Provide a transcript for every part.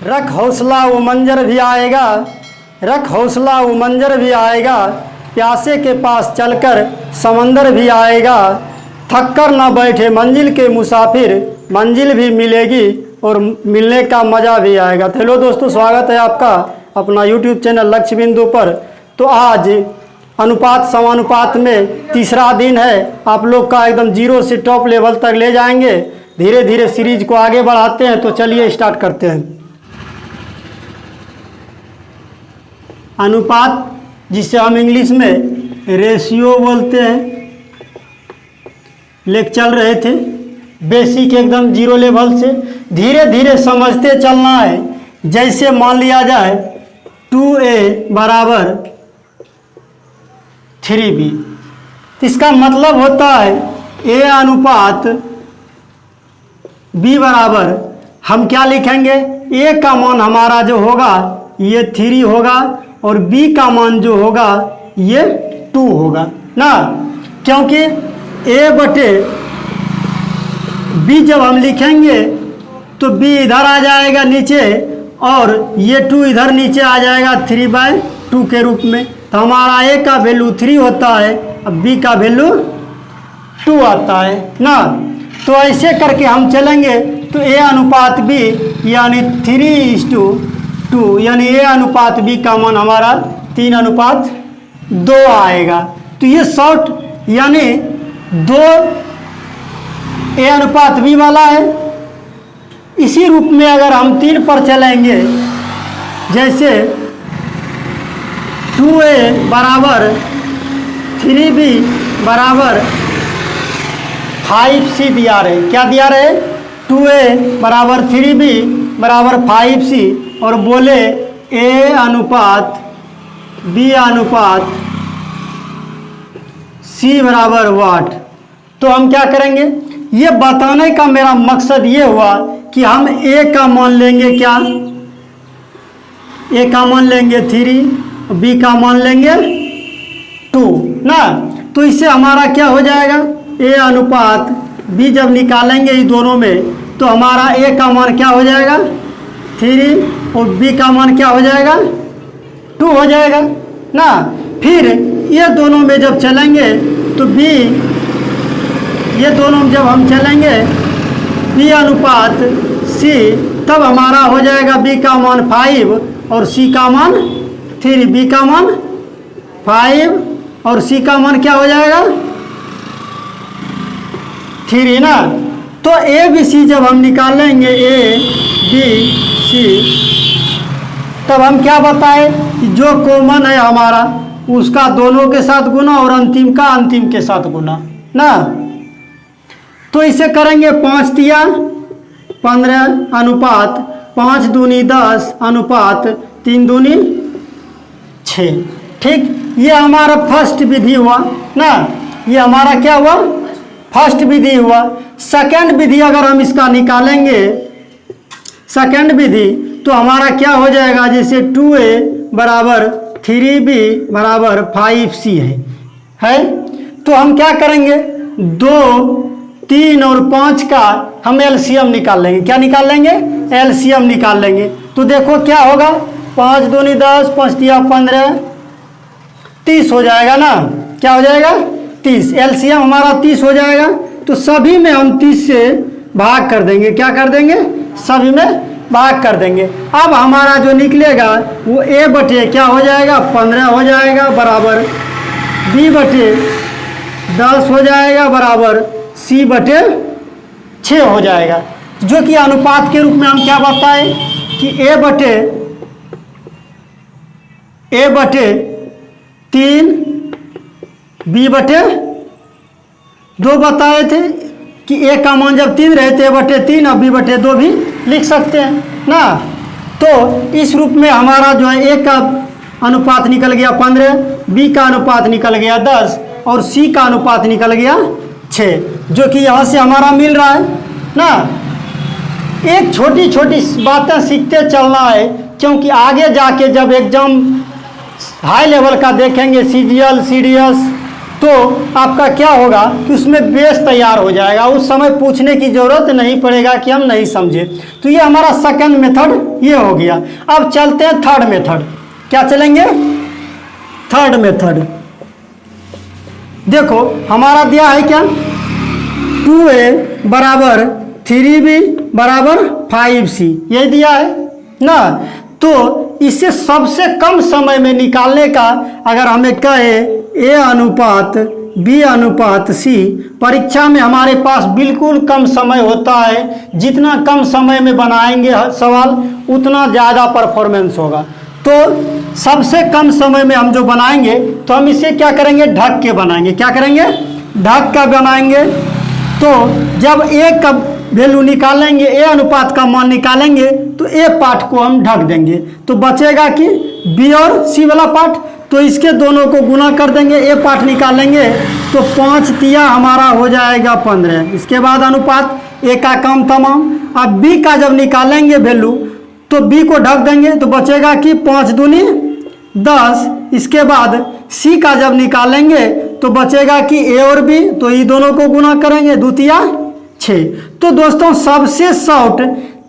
रख हौसला वो मंजर भी आएगा, रख हौसला वो मंजर भी आएगा, प्यासे के पास चलकर समंदर भी आएगा। थक कर ना बैठे मंजिल के मुसाफिर, मंजिल भी मिलेगी और मिलने का मज़ा भी आएगा। तो हेलो दोस्तों, स्वागत है आपका अपना यूट्यूब चैनल लक्ष्य बिंदु पर। तो आज अनुपात समानुपात में तीसरा दिन है। आप लोग का एकदम जीरो से टॉप लेवल तक ले जाएंगे। धीरे धीरे सीरीज को आगे बढ़ाते हैं। तो चलिए स्टार्ट करते हैं। अनुपात जिसे हम इंग्लिश में रेशियो बोलते हैं, लेक्चर चल रहे थे बेसिक एकदम जीरो लेवल से। धीरे धीरे समझते चलना है। जैसे मान लिया जाए 2a बराबर 3b, इसका मतलब होता है a अनुपात b बराबर, हम क्या लिखेंगे, a का मान हमारा जो होगा ये 3 होगा और b का मान जो होगा ये 2 होगा ना। क्योंकि a बटे b जब हम लिखेंगे तो b इधर आ जाएगा नीचे और ये 2 इधर नीचे आ जाएगा 3/2 के रूप में। तो हमारा a का वैल्यू 3 होता है, अब b का वैल्यू 2 आता है ना। तो ऐसे करके हम चलेंगे तो a अनुपात b यानी 3:2 यानी a अनुपात b का मान हमारा 3:2 आएगा। तो ये शॉर्ट यानी 2 a अनुपात b वाला है। इसी रूप में अगर हम 3 पर चलेंगे, जैसे 2a बराबर 3b बराबर 5c दिया रहे। क्या दिया रहे, 2a बराबर 3b बराबर 5c और बोले a अनुपात b अनुपात c बराबर वाट। तो हम क्या करेंगे, ये बताने का मेरा मकसद ये हुआ कि हम a का मान लेंगे, क्या a का मान लेंगे 3, b का मान लेंगे 2 ना। तो इससे हमारा क्या हो जाएगा, a अनुपात b जब निकालेंगे इस दोनों में तो हमारा a का मान क्या हो जाएगा 3 और b का मान क्या हो जाएगा 2 हो जाएगा ना। फिर ये दोनों में जब चलेंगे तो b, ये दोनों जब हम चलेंगे b अनुपात c, तब हमारा हो जाएगा b का मान 5 और c का मान 3। b का मान 5 और c का मान क्या हो जाएगा 3 ना। तो a b c जब हम निकालेंगे a b c, तब हम क्या बताए कि जो कॉमन है हमारा उसका दोनों के साथ गुना और अंतिम का अंतिम के साथ गुना ना। तो इसे करेंगे 5 तिया 15 अनुपात 5 दूनी 10 अनुपात 3 दूनी 6। ठीक, ये हमारा फर्स्ट विधि हुआ ना। ये हमारा क्या हुआ, फर्स्ट विधि हुआ। सेकंड विधि अगर हम इसका निकालेंगे, सेकंड विधि, तो हमारा क्या हो जाएगा, जैसे 2a बराबर 3b बराबर 5c है। तो हम क्या करेंगे, 2, 3 और 5 का हम एलसीएम निकाल लेंगे। क्या निकाल लेंगे, एलसीएम निकाल लेंगे। तो देखो क्या होगा, 5 दूनी 10 5 तिया 15 30 हो जाएगा ना। क्या हो जाएगा 30, एलसीएम हमारा 30 हो जाएगा। तो सभी में हम 30 से भाग कर देंगे। क्या कर देंगे, सभी में भाग कर देंगे। अब हमारा जो निकलेगा वो a बटे क्या हो जाएगा 15 हो जाएगा बराबर b बटे 10 हो जाएगा बराबर c बटे 6 हो जाएगा। जो कि अनुपात के रूप में हम क्या बताए कि a बटे 3 b बटे 2 बताए थे कि a का मान जब 3 रहते a बटे 3 और b बटे 2 भी लिख सकते हैं ना। तो इस रूप में हमारा जो है a का अनुपात निकल गया 15, b का अनुपात निकल गया 10 और c का अनुपात निकल गया 6, जो कि यहाँ से हमारा मिल रहा है ना। एक छोटी छोटी बातें सीखते चलना है, क्योंकि आगे जाके जब एग्जाम हाई लेवल का देखेंगे, CGL CDS तो आपका क्या होगा कि उसमें बेस तैयार हो जाएगा, उस समय पूछने की ज़रूरत नहीं पड़ेगा कि हम नहीं समझे। तो ये हमारा सेकंड मेथड ये हो गया। अब चलते हैं थर्ड मेथड। क्या चलेंगे? Third method. देखो हमारा दिया है क्या, 2a बराबर 3b बराबर 5c, ये दिया है ना। तो इसे सबसे कम समय में निकालने का अगर हमें कहे a अनुपात b अनुपात c, परीक्षा में हमारे पास बिल्कुल कम समय होता है, जितना कम समय में बनाएंगे सवाल उतना ज़्यादा परफॉर्मेंस होगा। तो सबसे कम समय में हम जो बनाएंगे तो हम इसे क्या करेंगे, ढक के बनाएंगे। क्या करेंगे? ढक कर बनाएंगे। तो जब a का वैल्यू निकालेंगे, a अनुपात का मान निकालेंगे तो a पार्ट को हम ढक देंगे, तो बचेगा कि b और c वाला पार्ट। तो इसके दोनों को गुना कर देंगे, a पार्ट निकालेंगे तो 5 तिया हमारा हो जाएगा 15। इसके बाद अनुपात a का काम तमाम। अब b का जब निकालेंगे वैल्यू तो b को ढक देंगे तो बचेगा कि 5 दूनी 10। इसके बाद c का जब निकालेंगे तो बचेगा कि a और b, तो ये दोनों को गुना करेंगे, 2 तिया 6। तो दोस्तों सबसे शॉर्ट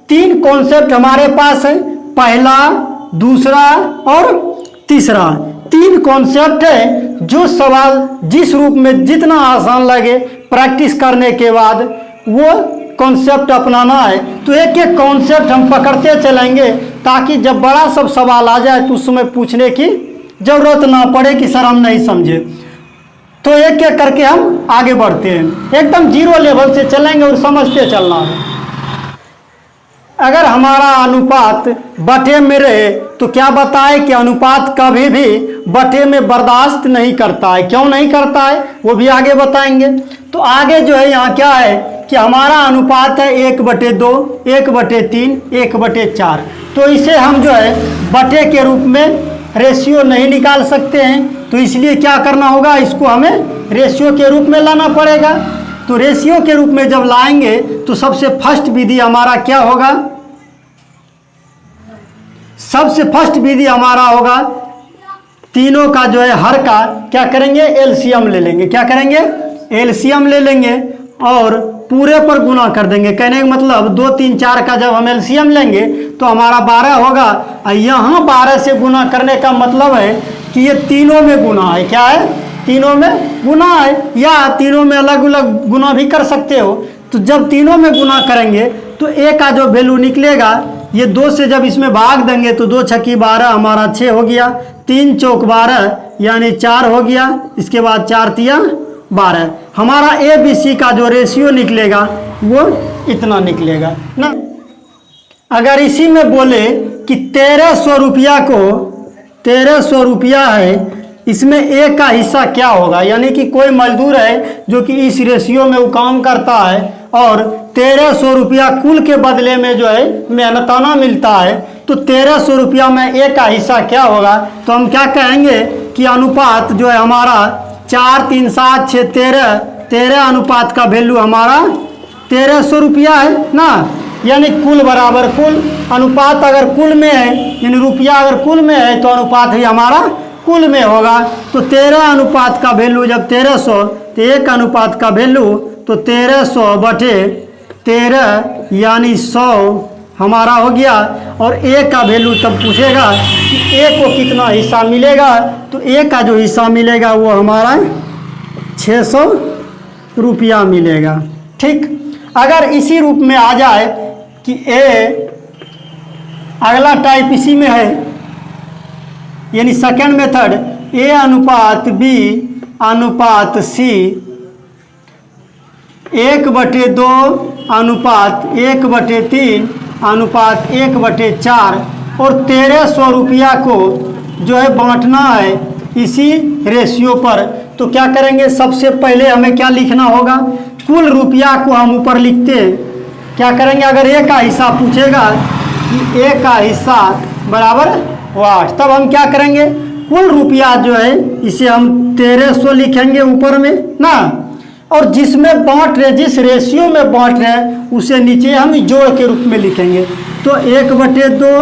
3 कॉन्सेप्ट हमारे पास है, पहला, दूसरा और तीसरा। 3 कॉन्सेप्ट है जो सवाल जिस रूप में जितना आसान लगे प्रैक्टिस करने के बाद वो कॉन्सेप्ट अपनाना है। तो एक एक कॉन्सेप्ट हम पकड़ते चलेंगे ताकि जब बड़ा सब सवाल आ जाए तो उस समय पूछने की ज़रूरत ना पड़े कि सर हम नहीं समझे। तो एक एक करके हम आगे बढ़ते हैं, एकदम जीरो लेवल से चलेंगे और समझते चलना है। अगर हमारा अनुपात बटे में रहे तो क्या बताए कि अनुपात कभी भी बटे में बर्दाश्त नहीं करता है। क्यों नहीं करता है वो भी आगे बताएंगे। तो आगे जो है यहाँ क्या है कि हमारा अनुपात है 1/2, 1/3, 1/4। तो इसे हम जो है बटे के रूप में रेशियो नहीं निकाल सकते हैं, तो इसलिए क्या करना होगा, इसको हमें रेशियो के रूप में लाना पड़ेगा। तो रेशियो के रूप में जब लाएंगे तो सबसे फर्स्ट विधि हमारा क्या होगा, सबसे फर्स्ट विधि हमारा होगा तीनों का जो है हर का क्या करेंगे, एलसीएम ले लेंगे। क्या करेंगे, एलसीएम ले लेंगे और पूरे पर गुना कर देंगे। कहने का मतलब 2, 3, 4 का जब हम एलसीएम लेंगे तो हमारा 12 होगा। और यहाँ 12 से गुना करने का मतलब है कि ये तीनों में गुना है। क्या है, तीनों में गुना है, या तीनों में अलग अलग गुना भी कर सकते हो। तो जब तीनों में गुना करेंगे तो ए का जो वैल्यू निकलेगा, ये 2 से जब इसमें भाग देंगे तो 2 छक्की 12 हमारा 6 हो गया, 3 चौक 12 यानी 4 हो गया। इसके बाद 4 तिया 12। हमारा ए बी सी का जो रेशियो निकलेगा वो इतना निकलेगा ना। अगर इसी में बोले कि 1300 रुपया को 1300 रुपया है, इसमें ए का हिस्सा क्या होगा, यानी कि कोई मजदूर है जो कि इस रेशियो में वो काम करता है और 1300 रुपया कुल के बदले में जो है मेहनताना मिलता है, तो 1300 रुपया में ए का हिस्सा क्या होगा। तो हम क्या कहेंगे कि अनुपात जो है हमारा 4, 3, 7, 6, 13, 13 अनुपात का वैल्यू हमारा 1300 रुपया है ना। यानी कुल बराबर कुल, अनुपात अगर कुल में है यानी रुपया अगर कुल में है तो अनुपात ही हमारा कुल में होगा। तो 13 अनुपात का वैल्यू जब 1300, तो 1 अनुपात का वैल्यू तो 1300/13 यानी 100 हमारा हो गया। और ए का वैल्यू तब पूछेगा कि ए को कितना हिस्सा मिलेगा, तो ए का जो हिस्सा मिलेगा वो हमारा 600 रुपया मिलेगा। ठीक, अगर इसी रूप में आ जाए कि ए, अगला टाइप इसी में है यानी सेकेंड मेथड, ए अनुपात बी अनुपात सी 1/2 अनुपात 1/3 अनुपात 1/4 और 1300 रुपया को जो है बांटना है इसी रेशियो पर। तो क्या करेंगे, सबसे पहले हमें क्या लिखना होगा, कुल रुपया को हम ऊपर लिखते हैं। क्या करेंगे, अगर ए का हिस्सा पूछेगा कि ए का हिस्सा बराबर 8, तब हम क्या करेंगे, कुल रुपया जो है इसे हम 1300 लिखेंगे ऊपर में ना, और जिसमें बांट रहे, जिस रेशियो में बांट रहे हैं उसे नीचे हम जोड़ के रूप में लिखेंगे। तो 1/2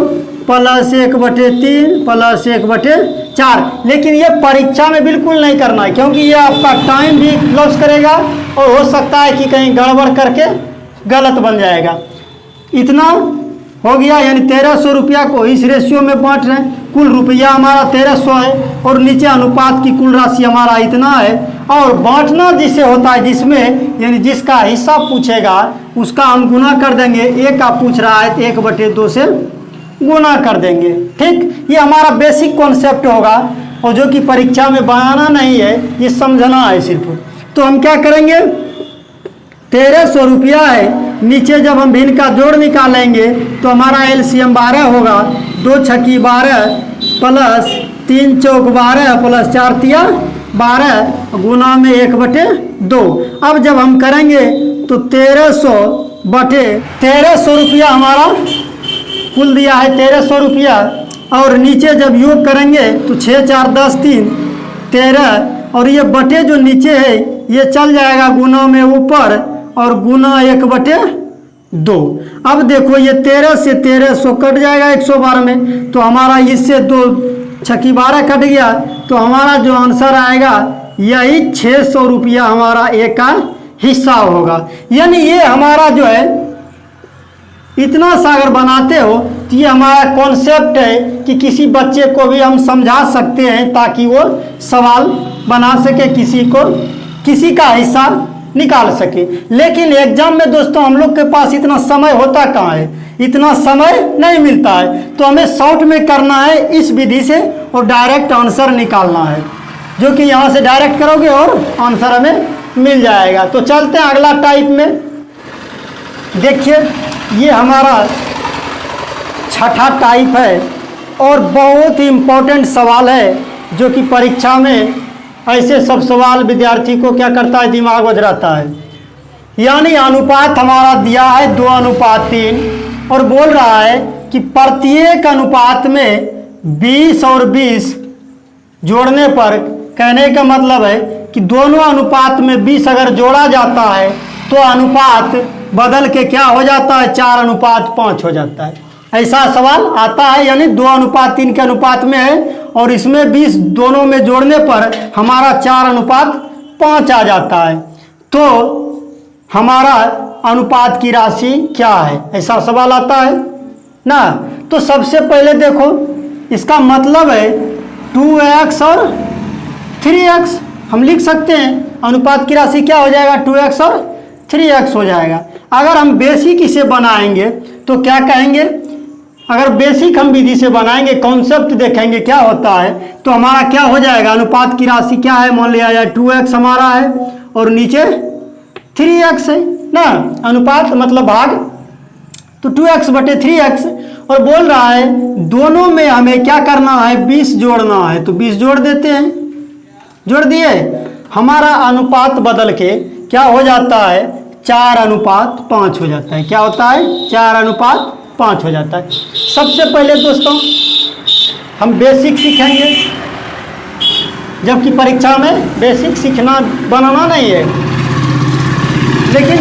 +1/3 +1/4। लेकिन ये परीक्षा में बिल्कुल नहीं करना है, क्योंकि ये आपका टाइम भी लॉस करेगा और हो सकता है कि कहीं गड़बड़ करके गलत बन जाएगा। इतना हो गया, यानी 1300 रुपया को इस रेशियो में बांट रहे हैं। कुल रुपया हमारा 1300 है और नीचे अनुपात की कुल राशि हमारा इतना है। और बांटना जिसे होता है जिसमें, यानी जिसका हिस्सा पूछेगा उसका हम गुना कर देंगे। एक का पूछ रहा है तो 1/2 से गुना कर देंगे। ठीक, ये हमारा बेसिक कॉन्सेप्ट होगा और जो कि परीक्षा में बनाना नहीं है, ये समझना है सिर्फ। तो हम क्या करेंगे, 1300 रुपया है, नीचे जब हम भिन्न का जोड़ निकालेंगे तो हमारा एलसीएम 12 होगा। 2 छक्की 12 प्लस 3 चौक 12 प्लस 4 तिया 12 गुना में 1/2। अब जब हम करेंगे तो 1300 रुपया हमारा कुल दिया है 1300 रुपया। और नीचे जब योग करेंगे तो 6 4 10 3 13, और ये बटे जो नीचे है ये चल जाएगा गुना में ऊपर और गुना 1/2। अब देखो ये 13 से 1300 कट जाएगा 112 में, तो हमारा इससे 2 छक्की 12 कट गया, तो हमारा जो आंसर आएगा यही 600 रुपया हमारा एक का हिस्सा होगा। यानी ये हमारा जो है इतना सा अगर बनाते हो तो ये हमारा कॉन्सेप्ट है कि किसी बच्चे को भी हम समझा सकते हैं ताकि वो सवाल बना सके, किसी का हिस्सा निकाल सके। लेकिन एग्जाम में दोस्तों हम लोग के पास इतना समय होता कहाँ है, इतना समय नहीं मिलता है। तो हमें शॉर्ट में करना है इस विधि से और डायरेक्ट आंसर निकालना है, जो कि यहाँ से डायरेक्ट करोगे और आंसर हमें मिल जाएगा। तो चलते हैं अगला टाइप में। देखिए ये हमारा छठा टाइप है और बहुत ही इम्पोर्टेंट सवाल है, जो कि परीक्षा में ऐसे सब सवाल विद्यार्थी को क्या करता है, दिमाग बजराता है। यानी अनुपात हमारा दिया है 2:3 और बोल रहा है कि प्रत्येक अनुपात में 20 और 20 जोड़ने पर, कहने का मतलब है कि दोनों अनुपात में 20 अगर जोड़ा जाता है तो अनुपात बदल के क्या हो जाता है, 4:5 हो जाता है। ऐसा सवाल आता है, यानी 2:3 के अनुपात में है और इसमें 20 दोनों में जोड़ने पर हमारा 4:5 आ जाता है। तो हमारा अनुपात की राशि क्या है, ऐसा सवाल आता है ना। तो सबसे पहले देखो इसका मतलब है 2x और 3x हम लिख सकते हैं। अनुपात की राशि क्या हो जाएगा, 2x और 3x हो जाएगा। अगर हम बेसिक इसे बनाएंगे तो क्या कहेंगे, अगर बेसिक हम विधि से बनाएंगे, कॉन्सेप्ट देखेंगे क्या होता है, तो हमारा क्या हो जाएगा, अनुपात की राशि क्या है, मान लिया जाए 2x हमारा है और नीचे 3x है ना। अनुपात मतलब भाग, तो 2x/3x। और बोल रहा है दोनों में हमें क्या करना है, 20 जोड़ना है, तो 20 जोड़ देते हैं। जोड़ दिए, हमारा अनुपात बदल के क्या हो जाता है, 4:5 हो जाता है। क्या होता है, 4:5 हो जाता है। सबसे पहले दोस्तों हम बेसिक सीखेंगे, जबकि परीक्षा में बेसिक सीखना बनाना नहीं है, लेकिन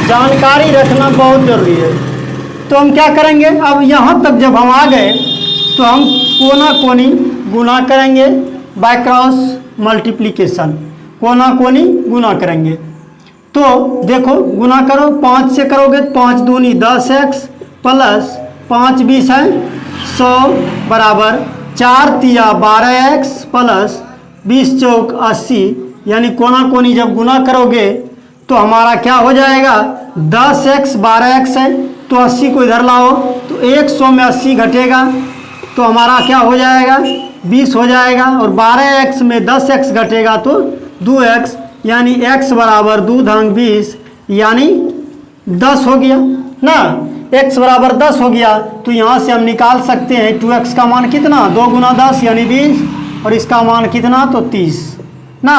जानकारी रखना बहुत ज़रूरी है। तो हम क्या करेंगे, अब यहाँ तक जब हम आ गए तो हम कोना कोनी गुना करेंगे बाय क्रॉस मल्टीप्लिकेशन, कोना कोनी गुना करेंगे। तो देखो गुना करो, 5 से करोगे 5 दूनी 10x प्लस 5 20 है 100 बराबर 4 तिया 12x प्लस 20 चौक 80। यानी कोना कोनी जब गुना करोगे तो हमारा क्या हो जाएगा, 10x 12x है तो 80 को इधर लाओ तो 100 में 80 घटेगा तो हमारा क्या हो जाएगा, 20 हो जाएगा। और 12x में 10x घटेगा तो 2x, यानी x बराबर 2 × 20 यानी 10 हो गया ना। x बराबर 10 हो गया तो यहाँ से हम निकाल सकते हैं 2x का मान कितना, 2 × 10 यानी 20 और इसका मान कितना तो 30 ना।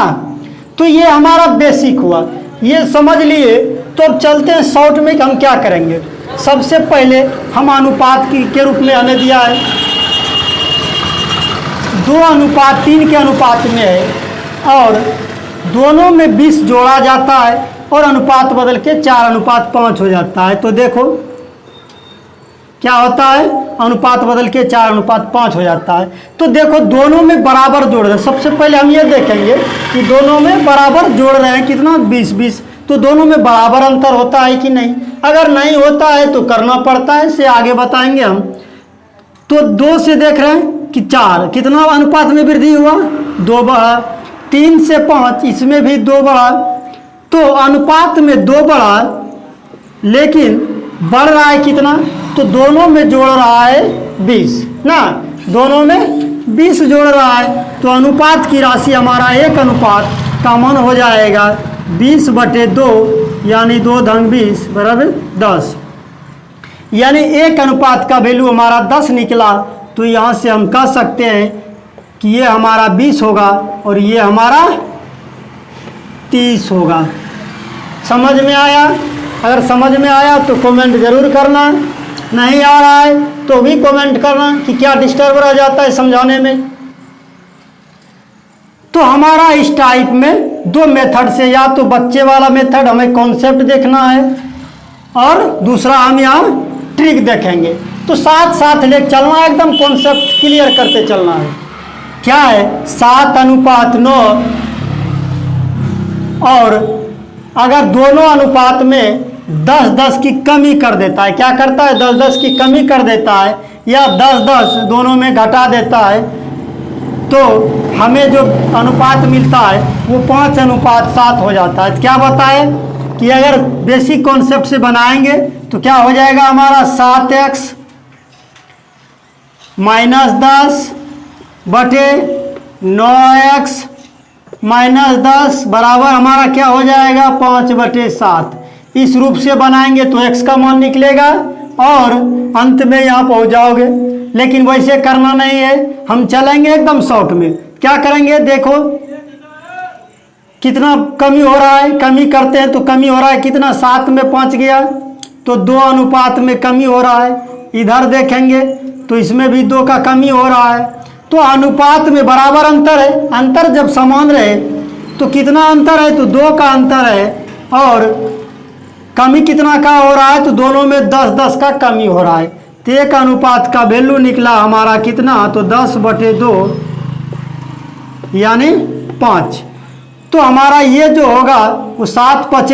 तो ये हमारा बेसिक हुआ, ये समझ लिए। तो अब चलते हैं शॉर्ट में कि हम क्या करेंगे। सबसे पहले हम अनुपात के रूप में हमें दिया है 2:3 के अनुपात में है और दोनों में 20 जोड़ा जाता है और अनुपात बदल के 4:5 हो जाता है। तो देखो क्या होता है, अनुपात बदल के 4:5 हो जाता है। तो देखो दोनों में बराबर जोड़ रहे हैं। सबसे पहले हम ये देखेंगे कि दोनों में बराबर जोड़ रहे हैं कितना, 20-20। तो दोनों में बराबर अंतर होता है कि नहीं। अगर नहीं होता है तो करना पड़ता है, इसे आगे बताएंगे हम। तो 2 से देख रहे हैं कि 4, कितना अनुपात में वृद्धि हुआ, 2 बढ़ा। 3 से 5, इसमें भी 2 बढ़ा। तो अनुपात में 2 बढ़ा, लेकिन बढ़ रहा है कितना, तो दोनों में जोड़ रहा है 20 ना, दोनों में 20 जोड़ रहा है। तो अनुपात की राशि हमारा एक अनुपात कॉमन हो जाएगा 20/2, यानी 2 × 20 बराबर 10, यानी एक अनुपात का वैल्यू हमारा 10 निकला। तो यहाँ से हम कह सकते हैं कि ये हमारा 20 होगा और ये हमारा 30 होगा। समझ में आया? अगर समझ में आया तो कमेंट ज़रूर करना, नहीं आ रहा है तो भी कमेंट करना कि क्या डिस्टर्ब रह जाता है समझाने में। तो हमारा इस टाइप में 2 मेथड से, या तो बच्चे वाला मेथड हमें कॉन्सेप्ट देखना है और दूसरा हम यहाँ ट्रिक देखेंगे। तो साथ साथ ले चलना, एकदम कॉन्सेप्ट क्लियर करते चलना है। क्या है, 7:9, और अगर दोनों अनुपात में 10-10 की कमी कर देता है, क्या करता है, 10-10 की कमी कर देता है, या 10-10 दोनों में घटा देता है, तो हमें जो अनुपात मिलता है वो 5:7 हो जाता है। क्या बताए कि अगर बेसिक कॉन्सेप्ट से बनाएंगे तो क्या हो जाएगा हमारा, 7x - 10 बटे 9x - 10 बराबर हमारा क्या हो जाएगा, 5/7। इस रूप से बनाएंगे तो x का मान निकलेगा और अंत में यहाँ पहुँच जाओगे। लेकिन वैसे करना नहीं है, हम चलेंगे एकदम शॉर्ट में। क्या करेंगे, देखो कितना कमी हो रहा है, कमी करते हैं तो कमी हो रहा है कितना, 7 में 5 गया तो 2 अनुपात में कमी हो रहा है। इधर देखेंगे तो इसमें भी 2 का कमी हो रहा है। तो अनुपात में बराबर अंतर है, अंतर जब समान रहे तो कितना अंतर है, तो 2 का अंतर है, और कमी कितना का हो रहा है, तो दोनों में 10-10 का कमी हो रहा है। तो एक अनुपात का वैल्यू निकला हमारा कितना, तो 10/2 यानी 5। तो हमारा ये जो होगा वो 7×5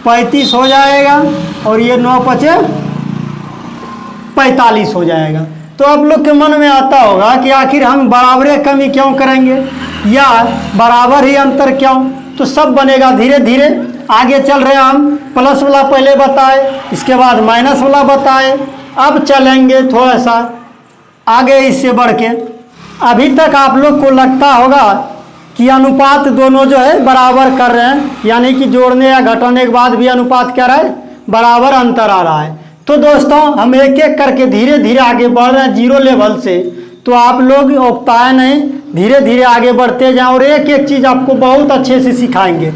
= 35 हो जाएगा और ये 9×5 = 45 हो जाएगा। तो आप लोग के मन में आता होगा कि आखिर हम बराबर कमी क्यों करेंगे या बराबर ही अंतर क्यों। तो सब बनेगा धीरे धीरे, आगे चल रहे हैं हम। प्लस वाला पहले बताए, इसके बाद माइनस वाला बताए, अब चलेंगे थोड़ा सा आगे इससे बढ़ के। अभी तक आप लोग को लगता होगा कि अनुपात दोनों जो है बराबर कर रहे हैं, यानी कि जोड़ने या घटाने के बाद भी अनुपात क्या रहा है, बराबर अंतर आ रहा है। तो दोस्तों हम एक एक करके धीरे धीरे आगे बढ़ रहे हैं 0 लेवल से। तो आप लोग उकताए नहीं, धीरे धीरे आगे बढ़ते जाएं और एक एक चीज़ आपको बहुत अच्छे से सिखाएंगे।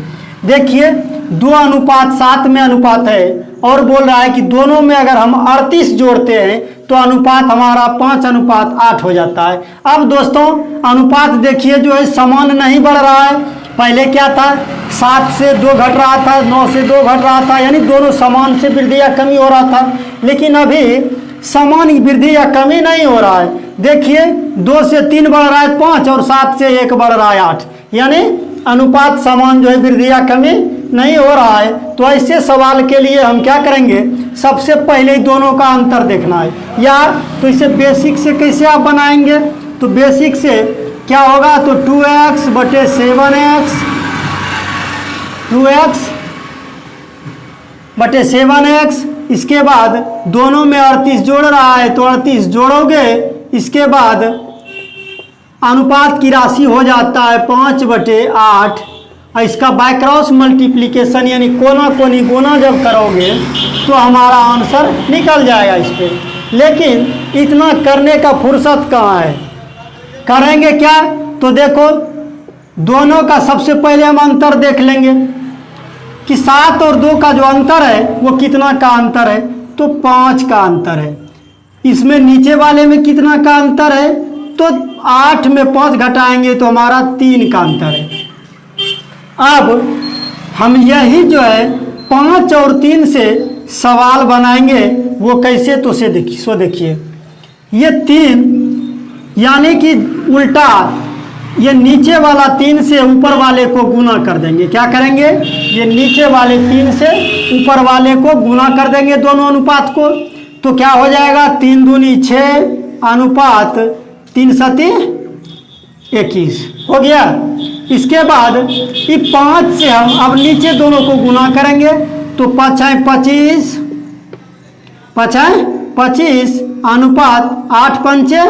देखिए 2:7 में अनुपात है और बोल रहा है कि दोनों में अगर हम 38 जोड़ते हैं तो अनुपात हमारा 5:8 हो जाता है। अब दोस्तों अनुपात देखिए जो है समान नहीं बढ़ रहा है। पहले क्या था, 7 से 2 घट रहा था, 9 से 2 घट रहा था, यानी दोनों समान से वृद्धि या कमी हो रहा था। लेकिन अभी समान वृद्धि या कमी नहीं हो रहा है। देखिए 2 से 3 बढ़ रहा है 5 और 7 से 1 बढ़ रहा है 8, यानी अनुपात समान जो है वृद्धि या कमी नहीं हो रहा है। तो ऐसे सवाल के लिए हम क्या करेंगे, सबसे पहले दोनों का अंतर देखना है यार। तो इसे बेसिक से कैसे आप बनाएंगे, तो बेसिक से क्या होगा, तो 2x बटे 7x, 2x बटे 7x। इसके बाद दोनों में 38 जोड़ रहा है तो 38 जोड़ोगे, इसके बाद अनुपात की राशि हो जाता है 5/8। और इसका बाय क्रॉस मल्टीप्लिकेशन यानी कोना कोनी गुना जब करोगे तो हमारा आंसर निकल जाएगा इस पर। लेकिन इतना करने का फुर्सत कहाँ है, करेंगे क्या, तो देखो दोनों का सबसे पहले हम अंतर देख लेंगे कि 7 और 2 का जो अंतर है वो कितना का अंतर है, तो 5 का अंतर है। इसमें नीचे वाले में कितना का अंतर है, तो 8 में 5 घटाएंगे तो हमारा 3 का अंतर है। अब हम यही जो है 5 और 3 से सवाल बनाएंगे वो कैसे, तो से देखिए, सो देखिए ये 3 यानी कि उल्टा, ये नीचे वाला 3 से ऊपर वाले को गुना कर देंगे। क्या करेंगे, ये नीचे वाले 3 से ऊपर वाले को गुना कर देंगे दोनों अनुपात को। तो क्या हो जाएगा, 3 दूनी 6 अनुपात 3 सती 21 हो गया। इसके बाद ये 5 से हम अब नीचे दोनों को गुना करेंगे, तो 5 है 25, 5 है 25 अनुपात 8 पंचे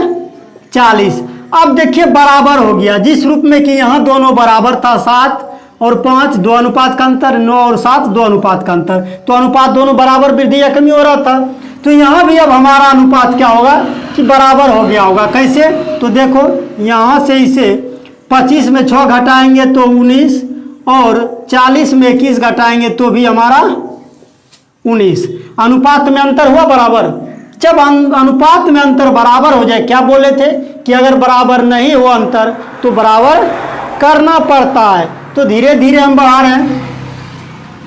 40। अब देखिए बराबर हो गया, जिस रूप में कि यहाँ दोनों बराबर था 7 और 5 2 अनुपात का अंतर, 9 और 7 2 अनुपात का अंतर, तो अनुपात दोनों बराबर वृद्धि या कमी हो रहा था। तो यहाँ भी अब हमारा अनुपात क्या होगा कि बराबर हो गया होगा। कैसे, तो देखो यहाँ से इसे 25 में 6 घटाएंगे तो 19 और 40 में 21 घटाएंगे तो भी हमारा 19। अनुपात में अंतर हुआ बराबर। जब अनुपात में अंतर बराबर हो जाए, क्या बोले थे कि अगर बराबर नहीं हो अंतर तो बराबर करना पड़ता है। तो धीरे धीरे हम बढ़ा रहे हैं,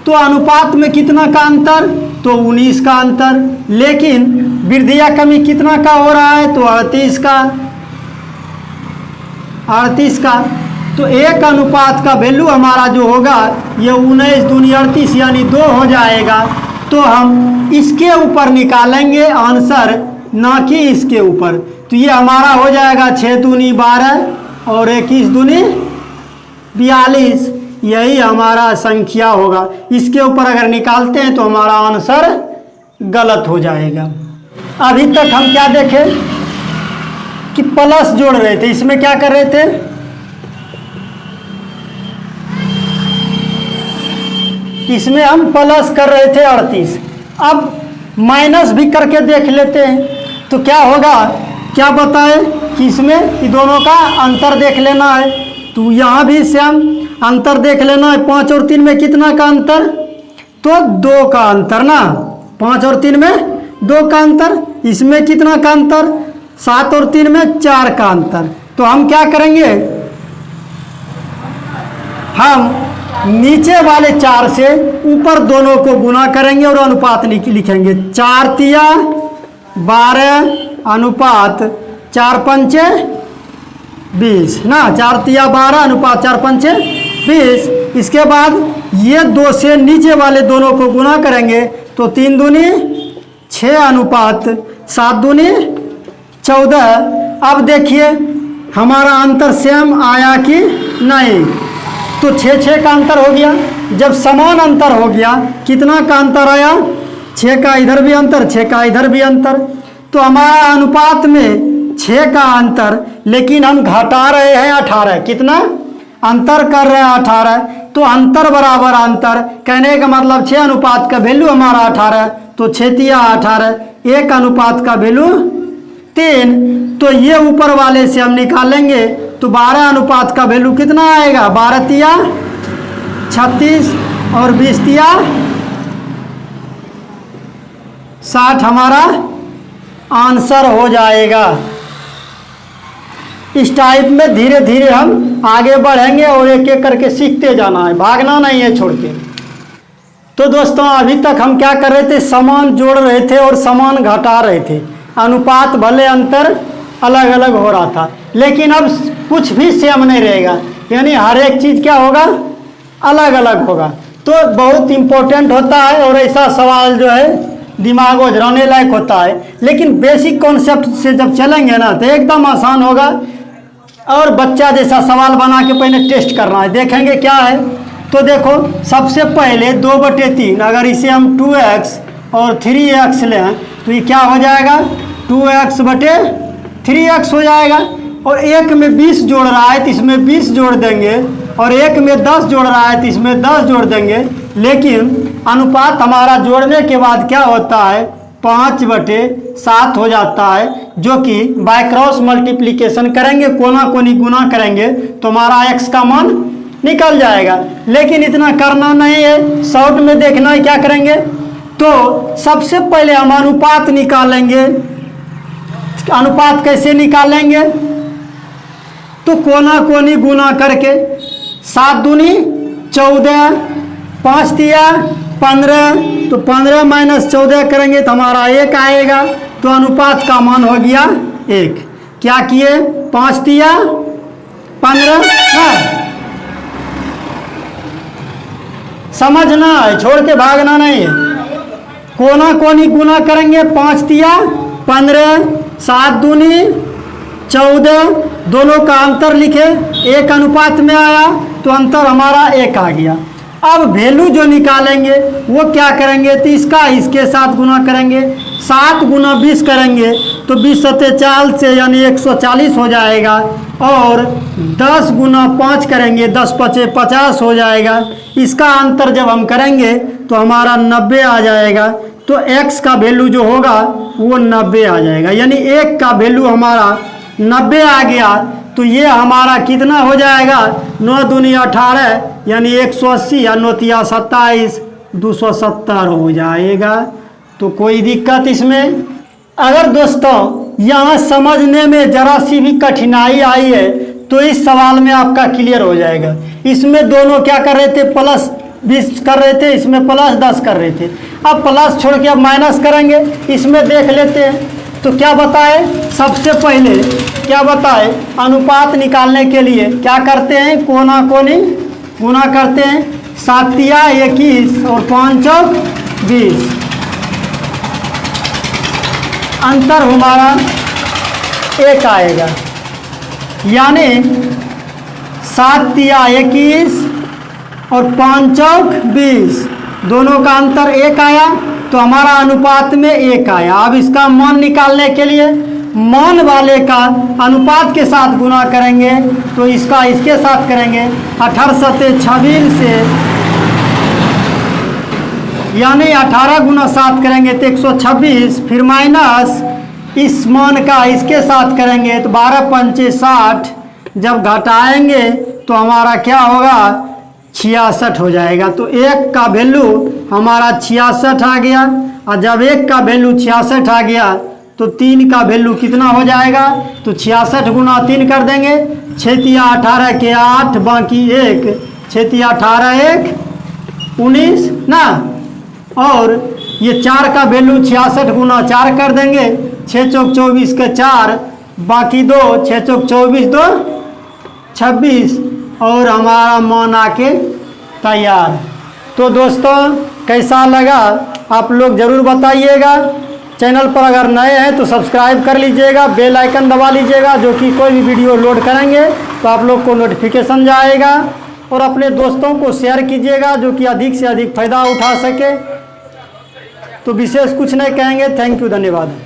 तो अनुपात में कितना का अंतर, तो 19 का अंतर, लेकिन वृद्धि या कमी कितना का हो रहा है, तो 38 का, 38 का। तो एक अनुपात का वैल्यू हमारा जो होगा ये 19 दूनी 38 यानी 2 हो जाएगा। तो हम इसके ऊपर निकालेंगे आंसर, ना कि इसके ऊपर। तो ये हमारा हो जाएगा 6 दूनी 12 और 21 दूनी 42, यही हमारा संख्या होगा। इसके ऊपर अगर निकालते हैं तो हमारा आंसर गलत हो जाएगा। अभी तक हम क्या देखे कि प्लस जोड़ रहे थे, इसमें क्या कर रहे थे, इसमें हम प्लस कर रहे थे 38। अब माइनस भी करके देख लेते हैं, तो क्या होगा, क्या बताए कि इसमें कि दोनों का अंतर देख लेना है। तो यहाँ भी से हम अंतर देख लेना है। 5 और 3 में कितना का अंतर, तो 2 का अंतर ना, 5 और 3 में 2 का अंतर। इसमें कितना का अंतर, 7 और 3 में 4 का अंतर। तो हम क्या करेंगे, हम नीचे वाले 4 से ऊपर दोनों को गुना करेंगे और अनुपात लिखेंगे। 4 तिया 12 अनुपात 4 पंचे 20 ना, 4 तिया 12 अनुपात 4 पंचे 20। इसके बाद ये 2 से नीचे वाले दोनों को गुना करेंगे, तो 3 दूनी 6 अनुपात 7 दूनी 14। अब देखिए हमारा अंतर सेम आया कि नहीं, तो 6 का अंतर हो गया। जब समान अंतर हो गया, कितना का अंतर आया, 6 का इधर भी अंतर, 6 का इधर भी अंतर। तो हमारा अनुपात में 6 का अंतर, लेकिन हम घटा रहे हैं 18, कितना अंतर कर रहे हैं 18। तो अंतर बराबर अंतर, कहने का मतलब 6 अनुपात का वैल्यू हमारा 18, तो 6 तिया 18, 1 अनुपात का वैल्यू 3। तो ये ऊपर वाले से हम निकालेंगे, तो 12 अनुपात का वैल्यू कितना आएगा, 12 तिया 36 और 20 तिया 60 हमारा आंसर हो जाएगा। इस टाइप में धीरे धीरे हम आगे बढ़ेंगे और एक एक करके सीखते जाना है, भागना नहीं है छोड़ के। तो दोस्तों अभी तक हम क्या कर रहे थे, समान जोड़ रहे थे और समान घटा रहे थे। अनुपात भले अंतर अलग अलग हो रहा था, लेकिन अब कुछ भी सेम नहीं रहेगा, यानी हर एक चीज़ क्या होगा, अलग अलग होगा। तो बहुत इम्पोर्टेंट होता है और ऐसा सवाल जो है दिमाग उजराने लायक होता है। लेकिन बेसिक कॉन्सेप्ट से जब चलेंगे ना तो एकदम आसान होगा। और बच्चा जैसा सवाल बना के पहले टेस्ट करना है, देखेंगे क्या है। तो देखो सबसे पहले 2/3, अगर इसे हम 2x और 3x लें तो ये क्या हो जाएगा, 2x/3x हो जाएगा। और एक में 20 जोड़ रहा है तो इसमें 20 जोड़ देंगे, और एक में 10 जोड़ रहा है तो इसमें 10 जोड़ देंगे। लेकिन अनुपात हमारा जोड़ने के बाद क्या होता है, 5/7 हो जाता है, जो कि बाय क्रॉस मल्टीप्लिकेशन करेंगे, कोना कोनी गुना करेंगे तो हमारा x का मान निकल जाएगा। लेकिन इतना करना नहीं है, शॉर्ट में देखना है। क्या करेंगे, तो सबसे पहले हम अनुपात निकालेंगे। अनुपात कैसे निकालेंगे, तो कोना कोनी गुना करके 7 दूनी 14, 5 तिया 15, तो 15 माइनस 14 करेंगे तो हमारा 1 आएगा। तो अनुपात का मान हो गया 1। क्या किए, 5 दिया 15, समझना है, छोड़ के भागना नहीं है। कोना कोनी गुना करेंगे, 5 दिया 15, 7 दूनी 14, दोनों का अंतर लिखे, 1 अनुपात में आया तो अंतर हमारा 1 आ गया। अब वैल्यू जो निकालेंगे वो क्या करेंगे, तो इसका इसके साथ गुना करेंगे, 7 गुना 20 करेंगे तो 20 सत्ते 40 से यानी 140 हो जाएगा। और 10 गुना 5 करेंगे, 10 पचे 50 हो जाएगा। इसका अंतर जब हम करेंगे तो हमारा 90 आ जाएगा। तो x का वैल्यू जो होगा वो 90 आ जाएगा, यानी 1 का वैल्यू हमारा 90 आ गया। तो ये हमारा कितना हो जाएगा, 9 दूनी 18 यानी 180 या 9 तिया 27, 270 हो जाएगा। तो कोई दिक्कत इसमें? अगर दोस्तों यहाँ समझने में ज़रा सी भी कठिनाई आई है तो इस सवाल में आपका क्लियर हो जाएगा। इसमें दोनों क्या कर रहे थे, प्लस 20 कर रहे थे, इसमें प्लस 10 कर रहे थे। अब प्लस छोड़ के अब माइनस करेंगे, इसमें देख लेते हैं। तो क्या बताए, सबसे पहले क्या बताए, अनुपात निकालने के लिए क्या करते हैं, कोना कोनी गुना करते हैं, 7 तिया 21 और 5 चौक 20, अंतर हमारा 1 आएगा। यानी 7 तिया 21 और 5 चौक 20, दोनों का अंतर 1 आया तो हमारा अनुपात में 1 आया। अब इसका मान निकालने के लिए मान वाले का अनुपात के साथ गुना करेंगे तो इसका इसके साथ करेंगे, 18 सत्ते 26 से यानी 18 गुना 7 करेंगे तो 126, फिर माइनस इस मान का इसके साथ करेंगे तो 12 पंचे 60, जब घटाएंगे तो हमारा क्या होगा, 66 हो जाएगा। तो 1 का वैल्यू हमारा 66 आ गया। और जब 1 का वैल्यू 66 आ गया तो 3 का वैल्यू कितना हो जाएगा, तो 66 गुना 3 कर देंगे, 6 तिया 18 के 8 बाकी 1, 6 तिया 18 1 19 ना। और ये 4 का वैल्यू 66 गुना 4 कर देंगे, 6 चौक 24 के 4 बाकी 2, 6 चौक 24 2 26 और हमारा मान आके तैयार। तो दोस्तों कैसा लगा आप लोग ज़रूर बताइएगा। चैनल पर अगर नए हैं तो सब्सक्राइब कर लीजिएगा, बेल आइकन दबा लीजिएगा, जो कि कोई भी वीडियो लोड करेंगे तो आप लोग को नोटिफिकेशन जाएगा। और अपने दोस्तों को शेयर कीजिएगा जो कि अधिक से अधिक फ़ायदा उठा सके। तो विशेष कुछ नहीं कहेंगे। थैंक यू, धन्यवाद।